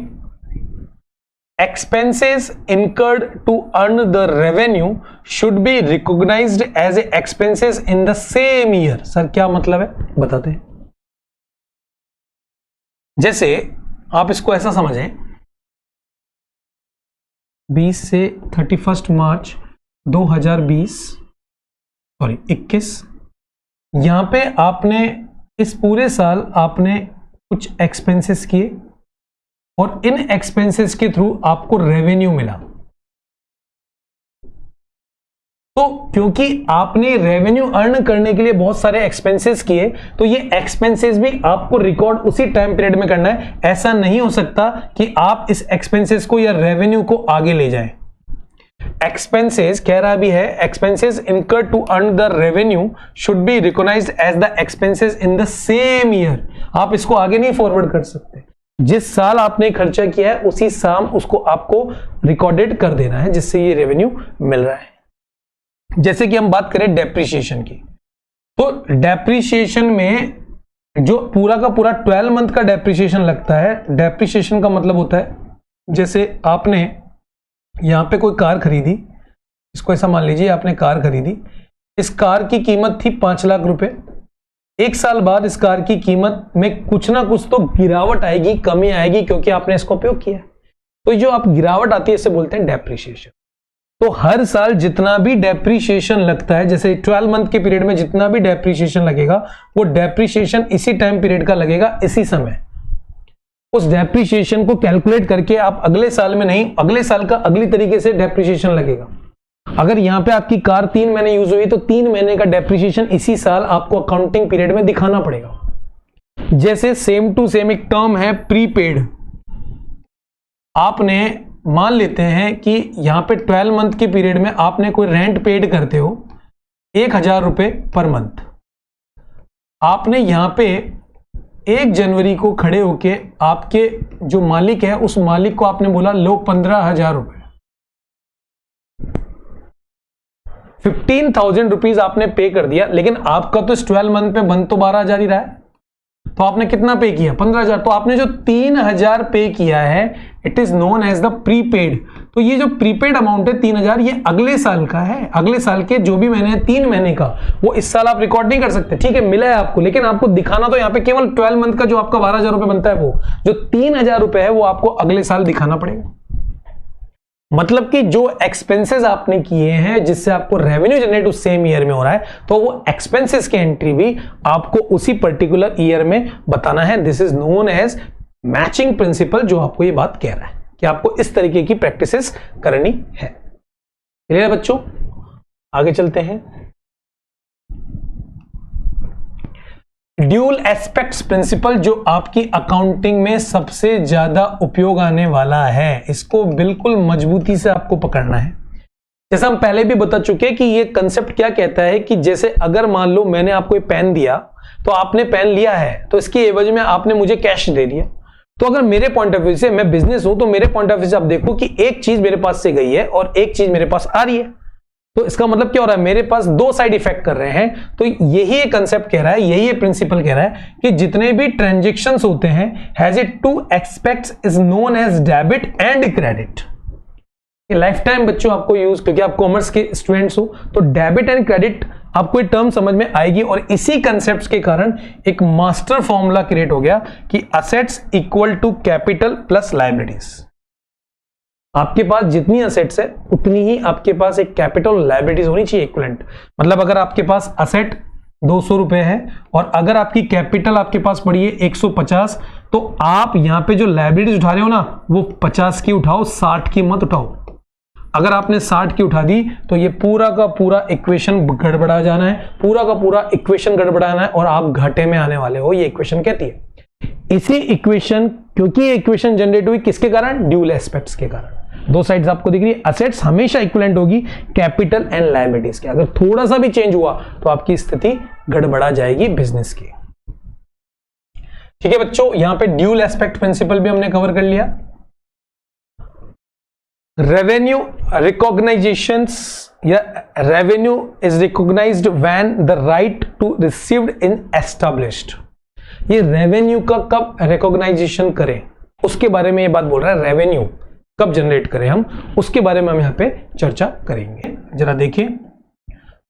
expenses incurred to earn the revenue should be recognised as a expenses in the same year. Sir क्या मतलब है बताते हैं। जैसे आप इसको ऐसा समझें, 20 से 31 मार्च 21, यहां पे आपने इस पूरे साल आपने कुछ एक्सपेंसेस किए और इन एक्सपेंसेस के थ्रू आपको रेवेन्यू मिला। तो क्योंकि आपने रेवेन्यू अर्न करने के लिए बहुत सारे एक्सपेंसेस किए, तो ये एक्सपेंसेस भी आपको रिकॉर्ड उसी टाइम पीरियड में करना है। ऐसा नहीं हो सकता कि आप इस एक्सपेंसेस को या रेवेन्यू को आगे ले जाएं। एक्सपेंसेस कह रहा भी है, expenses incurred to earn the revenue should be recognised as the expenses in the same year. आप इसको आगे नहीं फॉरवर्ड कर सकते, जिस साल आपने खर्चा किया है उसी साल उसको आपको रिकॉर्डेड कर देना है, जिससे ये रेवेन्यू मिल रहा है। जैसे कि हम बात करें डेप्रिसिएशन की, तो डेप्रिसिएशन में जो पूरा का पूरा 12 मंथ का डेप्रिसिएशन लगता है। डेप्रिसिएशन का मतलब होता है, जैसे आपने यहां पे कोई कार खरीदी, इसको ऐसा मान लीजिए आपने कार खरीदी, इस कार की कीमत थी 5 लाख रुपए। एक साल बाद इस कार की कीमत में कुछ ना कुछ तो गिरावट आएगी, कमी आएगी, क्योंकि आपने इसका उपयोग किया। तो जो आप गिरावट आती है इसे बोलते हैं डेप्रिसिएशन। तो हर साल जितना भी डेप्रिसिएशन लगता है, जैसे 12 मंथ के पीरियड में जितना भी डेप्रिसिएशन लगेगा, वो डेप्रिसिएशन इसी टाइम पीरियड का लगेगा, इसी समय। उस डेप्रिसिएशन को कैलकुलेट करके आप अगले साल में नहीं, अगले साल का अगली तरीके से डेप्रिसिएशन लगेगा। अगर यहां पे आपकी कार 3 महीने यूज हुई तो 3 महीने का डेप्रिसिएशन इसी साल आपको अकाउंटिंग पीरियड में दिखाना पड़ेगा। जैसे सेम टू सेम एक टर्म है प्रीपेड। आपने मान लेते हैं कि यहां पे 12 मंथ के पीरियड में आपने कोई रेंट पेड करते हो 1000 रुपए पर मंथ। आपने यहां पे 1 जनवरी को खड़े होके आपके जो मालिक है उस मालिक को आपने बोला लो 15,000 रुपए, 15,000 रुपीज आपने पे कर दिया। लेकिन आपका तो इस 12 मंथ में बंद तो 12,000 ही रहा है, तो आपने कितना पे किया 15,000। तो आपने जो 3,000 पे किया है it is known as the prepaid. तो ये जो प्रीपेड अमाउंट है 3,000 ये अगले साल का है, अगले साल के जो भी महीने 3 महीने का वो इस साल आप रिकॉर्ड नहीं कर सकते। ठीक है, मिला है आपको, लेकिन आपको दिखाना तो यहाँ पे केवल 12 मंथ का जो आपका 12,000 रुपए बनता है, वो जो 3,000 रुपए है वो आपको अगले साल दिखाना पड़ेगा। मतलब कि जो एक्सपेंसेस आपने किए हैं जिससे आपको रेवेन्यू जनरेट उस सेम ईयर में हो रहा है, तो वो एक्सपेंसेस की एंट्री भी आपको उसी पर्टिकुलर ईयर में बताना है। This is known as matching principle, जो आपको ये बात कह रहा है कि आपको इस तरीके की प्रैक्टिसेस करनी है। क्लियर है बच्चों? आगे चलते हैं। ड्यूल एस्पेक्ट्स प्रिंसिपल जो आपकी अकाउंटिंग में सबसे ज्यादा उपयोग आने वाला है, इसको बिल्कुल मजबूती से आपको पकड़ना है। जैसा हम पहले भी बता चुके हैं कि ये कंसेप्ट क्या कहता है कि जैसे अगर मान लो मैंने आपको ये पेन दिया, तो आपने पेन लिया है तो इसकी एवज में आपने मुझे कैश दे दिया। तो अगर मेरे पॉइंट ऑफ व्यू से, मैं बिजनेस हूं, तो मेरे पॉइंट ऑफ व्यू से आप देखो कि एक चीज मेरे पास से गई है और एक चीज मेरे पास आ रही है, तो इसका मतलब क्या हो रहा है, मेरे पास 2 साइड इफेक्ट कर रहे हैं। तो यही एक कंसेप्ट कह रहा है, यही एक प्रिंसिपल कह रहा है कि जितने भी ट्रांजैक्शंस होते हैं has it 2 aspects is known as debit and credit. ये लाइफ टाइम बच्चों आपको यूज, क्योंकि आप कॉमर्स के स्टूडेंट्स हो, तो डेबिट एंड क्रेडिट आपको ये टर्म समझ में आएगी। और इसी कंसेप्ट के कारण एक मास्टर फॉर्मूला क्रिएट हो गया कि assets equal to capital plus liabilities. आपके पास जितनी असेट्स है उतनी ही आपके पास एक कैपिटल लायबिलिटीज होनी चाहिए इक्विवेलेंट। मतलब अगर आपके पास असेट 200 रुपए है और अगर आपकी कैपिटल आपके पास पड़ी है 150, तो आप यहां पे जो लायबिलिटीज उठा रहे हो ना वो 50 की उठाओ, 60 की मत उठाओ। अगर आपने 60 की उठा दी तो ये पूरा का पूरा इक्वेशन गड़बड़ा जाना है, पूरा का पूरा इक्वेशन गड़बड़ाना है और आप घाटे में आने वाले हो, ये इक्वेशन कहती है। इसी इक्वेशन, क्योंकि ये इक्वेशन जनरेट हुई किसके कारण, ड्यूल एस्पेक्ट्स के कारण। 2 साइड्स आपको दिख रही है, असेट्स हमेशा इक्विवेलेंट होगी कैपिटल एंड लायबिलिटीज के। अगर थोड़ा सा भी चेंज हुआ तो आपकी स्थिति गड़बड़ा जाएगी बिजनेस की। ठीक है बच्चों, यहां पे ड्यूल एस्पेक्ट प्रिंसिपल भी हमने कवर कर लिया। रेवेन्यू रिकॉग्नाइजेशंस या revenue is recognised when the right to received in established. ये रेवेन्यू का कब रिकॉग्नाइजेशन करें उसके बारे में ये बात बोल रहा है। रेवेन्यू कब जनरेट करें हम, उसके बारे में हम यहां पे चर्चा करेंगे। जरा देखिए,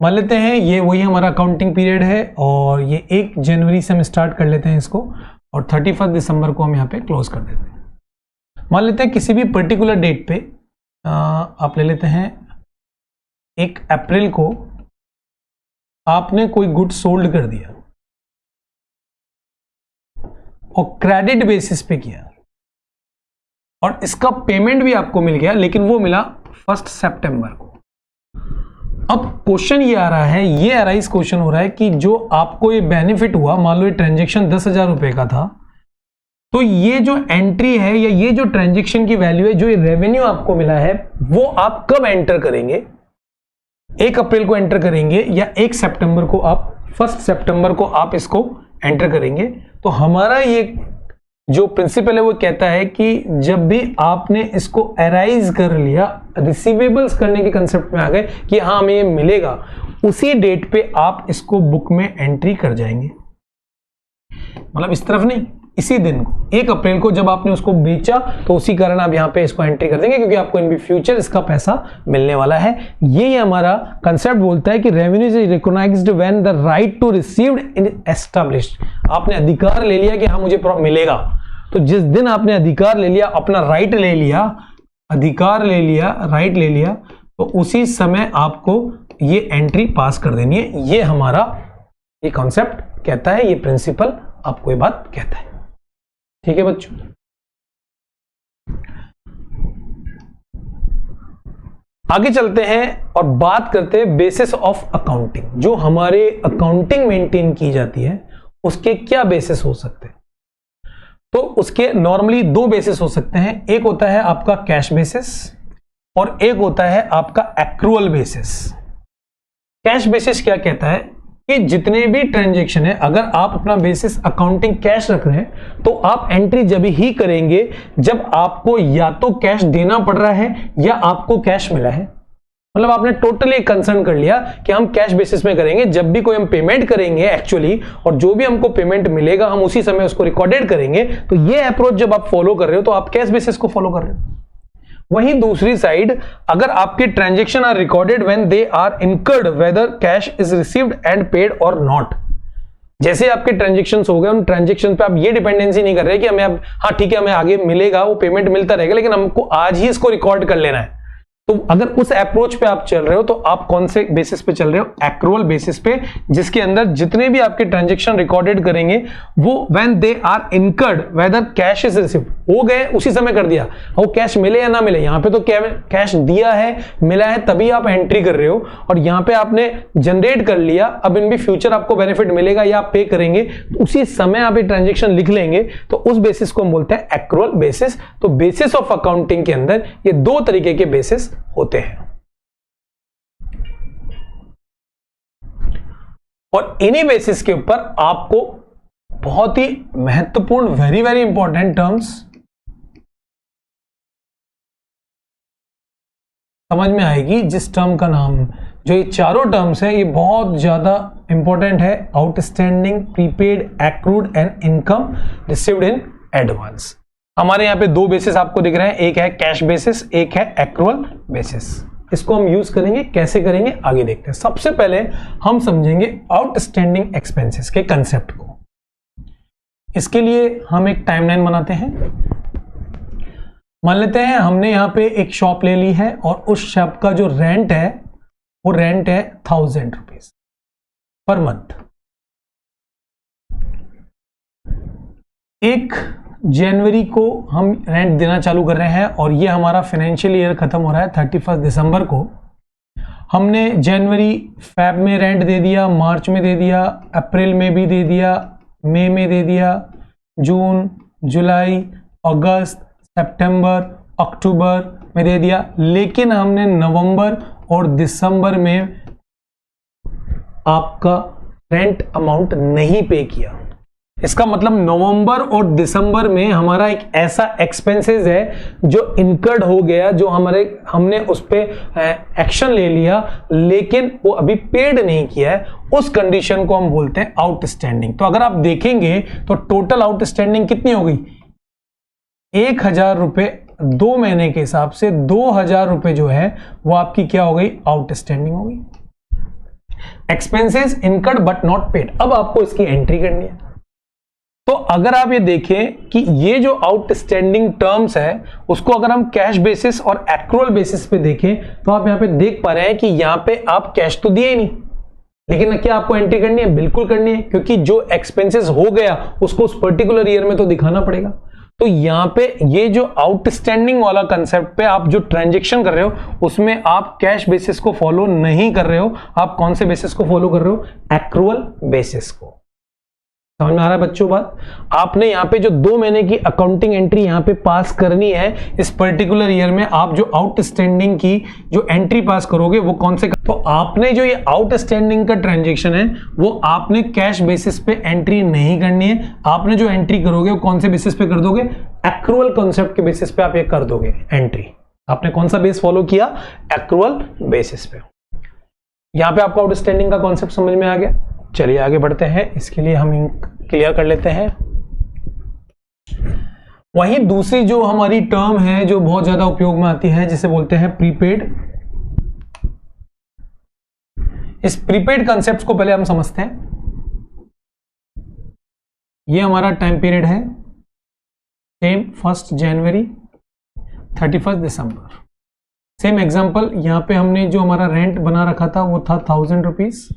मान लेते हैं ये वही हमारा अकाउंटिंग पीरियड है और ये 1 जनवरी से हम स्टार्ट कर लेते हैं इसको और 31 दिसंबर को हम यहां पे क्लोज कर देते हैं। मान लेते हैं किसी भी पर्टिकुलर डेट पे आप ले लेते हैं 1 अप्रैल को आपने कोई गुड सोल्ड कर दिया और क्रेडिट बेसिस पे किया और इसका पेमेंट भी आपको मिल गया, लेकिन वो मिला 1 सितंबर को। अब क्वेश्चन ये आ रहा है, ये अराइज क्वेश्चन हो रहा है कि जो आपको ये बेनिफिट हुआ, मान लो ये ट्रांजैक्शन 10,000 रुपए का था, तो ये जो एंट्री है या ये जो ट्रांजैक्शन की वैल्यू है, जो ये रेवेन्यू आपको मिला है, वो आप कब एंटर करेंगे, 1 अप्रैल को एंटर करेंगे या 1 सितंबर को, आप 1 सितंबर को आप इसको एंटर करेंगे। तो हमारा ये जो प्रिंसिपल है वो कहता है कि जब भी आपने इसको अराइज कर लिया, रिसीवेबल्स करने के कंसेप्ट में आ गए कि हाँ हमें ये मिलेगा, उसी डेट पे आप इसको बुक में एंट्री कर जाएंगे। मतलब इस तरफ नहीं, इसी दिन को 1 अप्रैल को जब आपने उसको बेचा तो उसी कारण आप यहां पे इसको एंट्री कर देंगे, क्योंकि आपको इन फ्यूचर इसका पैसा मिलने वाला है। ये हमारा कंसेप्ट बोलता है कि revenue is recognised when the right to received in established. आपने अधिकार ले लिया कि हाँ मुझे मिलेगा, तो जिस दिन आपने अधिकार ले लिया, अपना राइट ले लिया, अधिकार ले लिया, राइट ले लिया, तो उसी समय आपको ये एंट्री पास कर देनी है। ये हमारा ये कॉन्सेप्ट कहता है, ये प्रिंसिपल आपको ये बात कहता है। ठीक है बच्चों। आगे चलते हैं और बात करते हैं बेसिस ऑफ अकाउंटिंग। जो हमारे अकाउंटिंग मेंटेन की जाती है उसके क्या बेसिस हो सकते हैं? तो उसके नॉर्मली दो बेसिस हो सकते हैं। एक होता है आपका कैश बेसिस और एक होता है आपका एक्रूअल बेसिस। कैश बेसिस क्या कहता है कि जितने भी ट्रांजैक्शन है, अगर आप अपना बेसिस अकाउंटिंग कैश रख रहे हैं तो आप एंट्री जब ही करेंगे जब आपको या तो कैश देना पड़ रहा है या आपको कैश मिला है। मतलब आपने टोटली कंसर्न कर लिया कि हम कैश बेसिस में करेंगे। जब भी कोई हम पेमेंट करेंगे एक्चुअली, और जो भी हमको पेमेंट मिलेगा हम उसी समय उसको रिकॉर्डेड करेंगे। तो ये अप्रोच जब आप फॉलो कर रहे हो तो आप कैश बेसिस को फॉलो कर रहे हो। वहीं दूसरी साइड, अगर आपके transaction are recorded when they are incurred whether cash is received and paid और नॉट। जैसे आपके ट्रांजैक्शंस हो गए, उन ट्रांजैक्शन पे आप ये डिपेंडेंसी नहीं कर रहे कि हमें अब हाँ ठीक है हमें आगे मिलेगा, वो पेमेंट मिलता रहेगा, लेकिन हमको आज ही इसको रिकॉर्ड कर लेना है। तो अगर उस अप्रोच पे आप चल रहे हो तो आप कौन से बेसिस पे चल रहे हो? एक्रूअल बेसिस पे, जिसके अंदर जितने भी आपके ट्रांजैक्शन रिकॉर्डेड करेंगे वो when they are incurred whether cash is received, हो गए उसी समय कर दिया, वो कैश मिले या ना मिले। यहां पे तो कैश दिया है, मिला है, तभी आप एंट्री कर रहे हो, और यहां पे आपने जनरेट कर लिया। अब इन भी फ्यूचर आपको बेनिफिट मिलेगा या आप पे करेंगे, तो उसी समय आप ये ट्रांजेक्शन लिख लेंगे, तो उस बेसिस को हम बोलते हैं एक्रूअल बेसिस। तो बेसिस ऑफ अकाउंटिंग के अंदर ये दो तरीके के बेसिस होते हैं, और इन्हीं बेसिस के ऊपर आपको बहुत ही महत्वपूर्ण, वेरी वेरी इंपॉर्टेंट टर्म्स समझ में आएगी, जिस टर्म का नाम, जो ये चारों टर्म्स है ये बहुत ज्यादा इंपॉर्टेंट है। Outstanding, prepaid, accrued and income received in advance. हमारे यहाँ पे दो बेसिस आपको दिख रहे हैं, एक है कैश बेसिस, एक है एक्रूअल बेसिस। इसको हम यूज करेंगे, कैसे करेंगे आगे देखते हैं। सबसे पहले हम समझेंगे आउटस्टैंडिंग एक्सपेंसेस के कंसेप्ट को। इसके लिए हम एक टाइमलाइन बनाते हैं। मान लेते हैं हमने यहाँ पे एक शॉप ले ली है और उस शॉप का जो रेंट है वो रेंट है 1000 रुपीज पर मंथ। 1 जनवरी को हम रेंट देना चालू कर रहे हैं और ये हमारा फाइनेंशियल ईयर खत्म हो रहा है 31 दिसंबर को। हमने जनवरी फेब में रेंट दे दिया, मार्च में दे दिया, अप्रैल में भी दे दिया, मई में दे दिया, जून, जुलाई, अगस्त, सितंबर, अक्टूबर में दे दिया, लेकिन हमने नवंबर और दिसंबर में आपका रेंट अमाउंट नहीं पे किया। इसका मतलब नवंबर और दिसंबर में हमारा एक ऐसा एक्सपेंसेस है जो इनकर्ड हो गया, जो हमने उस पे एक्शन ले लिया लेकिन वो अभी पेड नहीं किया है। उस कंडीशन को हम बोलते हैं आउटस्टैंडिंग। तो अगर आप देखेंगे तो टोटल आउटस्टैंडिंग कितनी हो गई? 1000 रुपए 2 महीने के हिसाब से 2000 रुपए जो है वो आपकी क्या हो गई? आउटस्टैंडिंग हो गई। Expenses incurred but not paid. अब आपको इसकी एंट्री करनी है। तो अगर आप ये देखें कि ये जो आउटस्टैंडिंग टर्म्स है उसको अगर हम कैश बेसिस और एक्रूअल बेसिस पे देखें तो आप यहां पे देख पा रहे हैं कि यहां पे आप कैश तो दिए ही नहीं, लेकिन क्या आपको एंट्री करनी है? बिल्कुल करनी है, क्योंकि जो एक्सपेंसेस हो गया उसको उस पर्टिकुलर ईयर में तो दिखाना पड़ेगा। तो यहां पे ये जो आउटस्टैंडिंग वाला कंसेप्ट पे आप जो ट्रांजैक्शन कर रहे हो उसमें आप कैश बेसिस को फॉलो नहीं कर रहे हो। आप कौन से बेसिस को फॉलो कर रहे हो? एक्रूअल बेसिस को। समझ में आ रहा है बच्चों बात? आपने यहाँ पे जो 2 महीने की अकाउंटिंग एंट्री यहाँ पे पास करनी है इस पर्टिकुलर ईयर में, आप जो आउटस्टैंडिंग की जो एंट्री पास करोगे वो कौन से? तो आपने जो ये आउटस्टैंडिंग का ट्रांजैक्शन है वो आपने कैश बेसिस पे एंट्री नहीं करनी है। आपने जो एंट्री करोगे वो कौन से बेसिस पे कर दोगे? एक्रूअल कॉन्सेप्ट के बेसिस पे आप ये कर दोगे एंट्री। आपने कौन सा बेस फॉलो किया? एक्रूअल बेसिस पे। यहां पे आपको आउटस्टैंडिंग का कॉन्सेप्ट समझ में आ गया। चलिए आगे बढ़ते हैं। इसके लिए हम क्लियर कर लेते हैं। वहीं दूसरी जो हमारी टर्म है जो बहुत ज्यादा उपयोग में आती है जिसे बोलते हैं प्रीपेड। इस प्रीपेड कंसेप्ट को पहले हम समझते हैं। ये हमारा टाइम पीरियड है सेम 1 जनवरी 31 दिसंबर। सेम एग्जांपल, यहां पे हमने जो हमारा रेंट बना रखा था वो था 1000 रुपीज।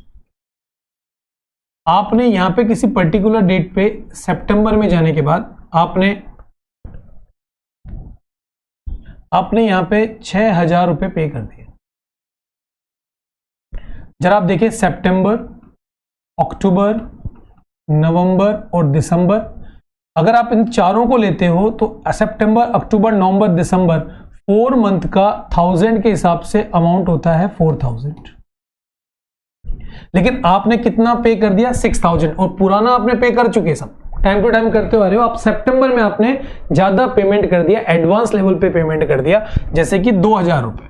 आपने यहां पे किसी पर्टिकुलर डेट पे सितंबर में जाने के बाद आपने यहां पे 6000 रुपए पे कर दिए। जरा आप देखिए सितंबर, अक्टूबर, नवंबर और दिसंबर, अगर आप इन चारों को लेते हो तो सितंबर, अक्टूबर, नवंबर, दिसंबर 4 मंथ का 1000 के हिसाब से अमाउंट होता है 4000, लेकिन आपने कितना पे कर दिया 6000, और पुराना आपने पे कर चुके, सब टाइम टू टाइम करते आ रहे हो आप। सितंबर में आपने ज्यादा पेमेंट कर दिया, एडवांस लेवल पे पेमेंट कर दिया, जैसे कि 2000 रुपए।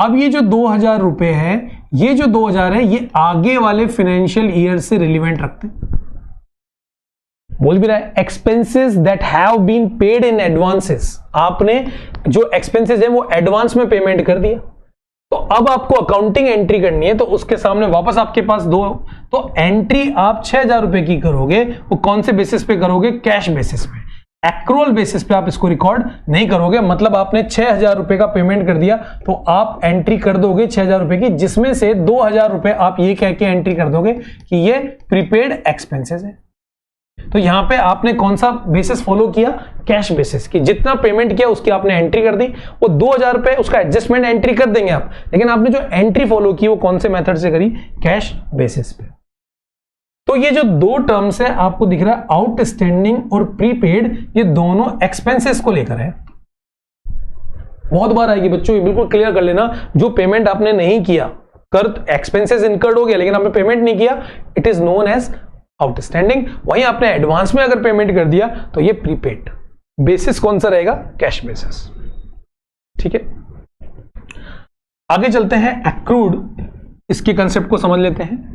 अब ये जो 2000 रुपए है, ये जो 2000 है, ये आगे वाले फाइनेंशियल ईयर से रिलेवेंट रखते हैं। बोल भी रहा है expenses that have been paid in advances, आपने जो एक्सपेंसेस है वो एडवांस में पेमेंट कर दिया, तो अब आपको अकाउंटिंग एंट्री करनी है, तो उसके सामने वापस आपके पास दो, तो एंट्री आप 6000 रुपए की करोगे, वो कौन से बेसिस पे करोगे, कैश बेसिस पे, एक्रूअल बेसिस पे आप इसको रिकॉर्ड नहीं करोगे। मतलब आपने 6000 रुपए का पेमेंट कर दिया, तो आप एंट्री कर दोगे 6000 रुपए की, जिसमें से 2000 रुपए आप ये कह के एंट्री कर दोगे कि ये प्रीपेड एक्सपेंसेस है। तो यहां पे आपने कौन सा बेसिस फॉलो किया, कैश बेसिस की, जितना पेमेंट किया उसकी आपने एंट्री कर दी, वो 2000 रुपए उसका एडजस्टमेंट एंट्री कर देंगे आप, लेकिन आपने जो एंट्री फॉलो की वो कौन से मेथड से करी, कैश बेसिस पे। तो ये जो दो टर्म्स है आपको दिख रहा है, आउटस्टैंडिंग और प्रीपेड, ये दोनों एक्सपेंसेस को लेकर है। बहुत बार आएगी बच्चों, ये बिल्कुल क्लियर कर लेना, जो पेमेंट आपने नहीं किया, कर एक्सपेंसेस इनकर्ड हो गया लेकिन आपने पेमेंट नहीं किया, it is known as outstanding. वहीं आपने एडवांस में अगर पेमेंट कर दिया तो ये प्रीपेड। बेसिस कौन सा रहेगा, कैश बेसिस। ठीक है, आगे चलते हैं, एक्रूड, इसके कंसेप्ट को समझ लेते हैं।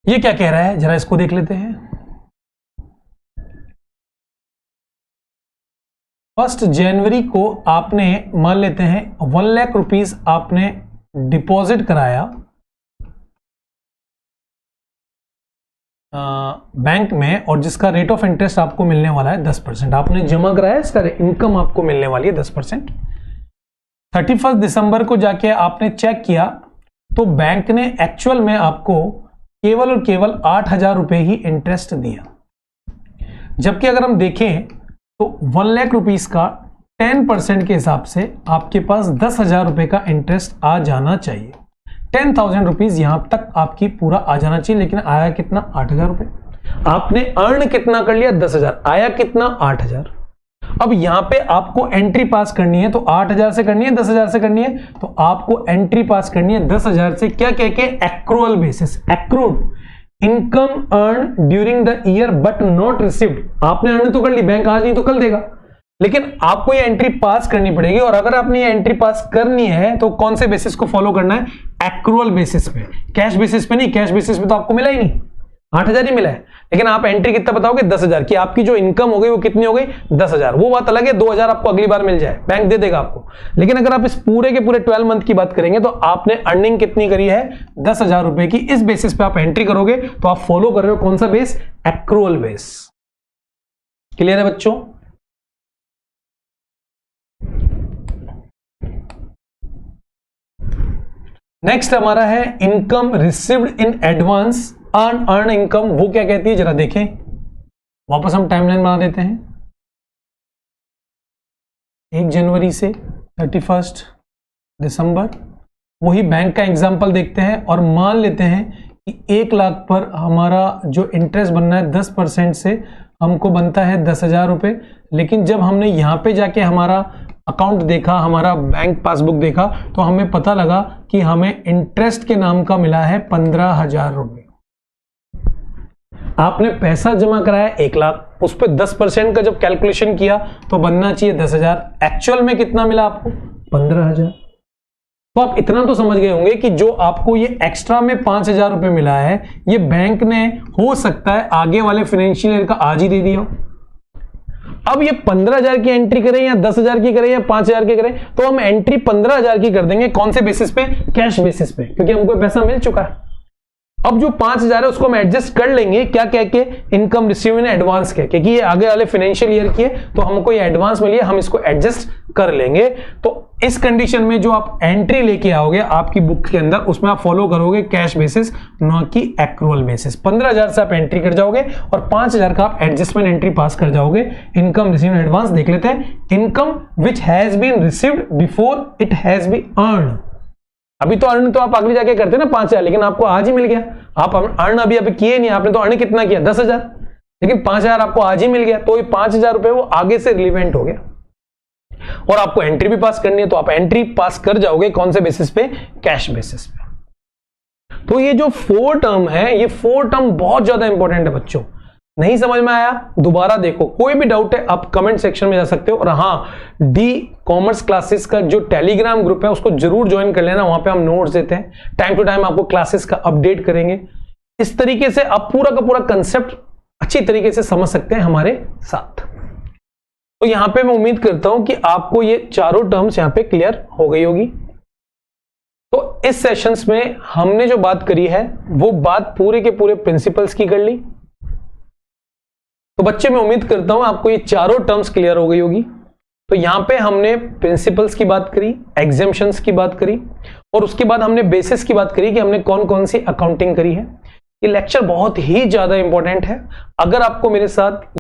ये क्या कह रहा है, जरा इसको देख लेते हैं। 1 जनवरी को आपने मान लेते हैं 1 लाख रुपीस आपने डिपॉजिट कराया बैंक में, और जिसका रेट ऑफ इंटरेस्ट आपको मिलने वाला है 10%। आपने जमा कराया, इसका इनकम आपको मिलने वाली है 10%। 31 दिसंबर को जाके आपने चेक किया तो बैंक ने एक्चुअल में आपको केवल और केवल 8000 रुपए ही इंटरेस्ट दिया, जबकि अगर हम देखें तो 1 लाख रुपीस का 10% के हिसाब से आपके पास 10,000 रुपए का इंटरेस्ट आ जाना चाहिए। 10,000 रुपीज यहां तक आपकी पूरा आ जाना चाहिए, लेकिन आया कितना, 8,000 रुपए। आपने अर्न कितना कर लिया, 10,000, आया कितना, 8,000। अब यहां पे आपको एंट्री पास करनी है, तो 8,000 से करनी है, 10,000 से करनी है, तो आपको एंट्री पास करनी है 10,000 से, क्या कह के, accrual basis, accrued income earn during the year but not received. आपने अर्न तो कर ली, बैंक आज नहीं तो कल देगा, लेकिन आपको ये एंट्री पास करनी पड़ेगी। और अगर आपने ये एंट्री पास करनी है तो कौन से बेसिस को फॉलो करना है, एक्रूअल बेसिस पे, कैश बेसिस पे नहीं। कैश बेसिस पे तो आपको मिला ही नहीं, 8,000 ही मिला है, लेकिन आप एंट्री कितना बताओगे, 10,000 की। आपकी जो इनकम हो गई वो कितनी हो गई, 10,000। वो बात अलग है, 2,000 आपको अगली बार मिल जाए, बैंक दे देगा आपको। लेकिन अगर आप इस पूरे के पूरे 12 मंथ की बात करेंगे तो आपने अर्निंग कितनी करी है, 10,000 रुपए की। इस बेसिस पे आप एंट्री करोगे तो आप फॉलो कर रहे हो कौन सा बेस, एक्रूअल बेस। क्लियर है बच्चों? नेक्स्ट हमारा है income received in advance, earn income. वो क्या कहती है, जरा देखें, वापस हम टाइमलाइन बना देते हैं। 1 जनवरी से 31 दिसंबर, वही बैंक का एग्जांपल देखते हैं और मान लेते हैं कि 1 लाख पर हमारा जो इंटरेस्ट बनना है 10% से हमको बनता है 10,000 रुपए। लेकिन जब हमने यहां पे जाके हमारा अकाउंट देखा, हमारा बैंक पासबुक देखा, तो हमें पता लगा कि हमें इंटरेस्ट के नाम का मिला है 15,000 रुपए। आपने पैसा जमा कराया 1 लाख, उस पर 10% का जब कैलकुलेशन किया तो बनना चाहिए 10,000। एक्चुअल में कितना मिला आपको, 15,000। तो आप इतना तो समझ गए होंगे कि जो आपको ये एक्स्ट्रा में 5,000 रुपए मिला है, ये बैंक ने हो सकता है आगे वाले फाइनेंशियल ईयर का आज ही दे दिया। अब ये 15,000 की एंट्री करें या 10,000 की करें या 5,000 की करें, तो हम एंट्री 15,000 की कर देंगे। कौन से बेसिस पे, कैश बेसिस पे, क्योंकि हमको पैसा मिल चुका है। अब जो 5,000 है उसको हम एडजस्ट कर लेंगे, क्या कह के, इनकम रिसीव इन एडवांस के, क्योंकि ये आगे वाले फाइनेंशियल ईयर की है तो हमको ये एडवांस मिली है, हम इसको एडजस्ट कर लेंगे। तो इस कंडीशन में जो आप एंट्री लेके आओगे आपकी बुक के अंदर, उसमें आप फॉलो करोगे कैश बेसिस, न कि एक्रूअल बेसिस। 15,000 से आप एंट्री कर जाओगे और 5,000 का आप एडजस्टमेंट एंट्री पास कर जाओगे। इनकम रिसीव्ड एडवांस देख लेते हैं। Income which has been received before it has been earn. अभी तो अर्न तो आप आगे जाके करते ना 5,000, लेकिन आपको आज ही मिल गया। आप अर्न अभी किए नहीं, आपने तो अर्न कितना किया 10,000, लेकिन 5,000 आपको आज ही मिल गया, तो ये 5,000 रुपए वो आगे से रिलीवेंट हो गया। और आपको एंट्री भी पास करनी है, तो आप एंट्री पास कर जाओगे कौन से बेसिस पे? कैश बेसिस पे। तो ये जो 4 टर्म है, ये 4 टर्म बहुत ज्यादा इंपॉर्टेंट है बच्चों। नहीं समझ में आया दोबारा देखो, कोई भी डाउट है आप कमेंट सेक्शन में जा सकते हो। और हाँ, डी कॉमर्स क्लासेस का जो टेलीग्राम ग्रुप है उसको जरूर ज्वाइन कर लेना, वहां पे हम नोट्स देते हैं, टाइम टू टाइम आपको क्लासेस का अपडेट करेंगे। इस तरीके से आप पूरा का पूरा कंसेप्ट अच्छी तरीके से समझ सकते हैं हमारे साथ। तो यहां पे मैं उम्मीद करता हूं कि आपको ये चारों टर्म्स यहां पे क्लियर हो गई होगी। तो इस सेशंस में हमने जो बात करी है वो बात पूरे के पूरे प्रिंसिपल्स की कर ली। तो बच्चे मैं उम्मीद करता हूं आपको ये चारों टर्म्स क्लियर हो गई होगी। तो यहां पे हमने प्रिंसिपल्स की बात करी, एग्जेम्पशंस की बात करी, और उसके बाद हमने बेसिस की बात करी कि हमने कौन कौन सी अकाउंटिंग करी है। ये लेक्चर बहुत ही ज्यादा इंपॉर्टेंट है। अगर आपको मेरे साथ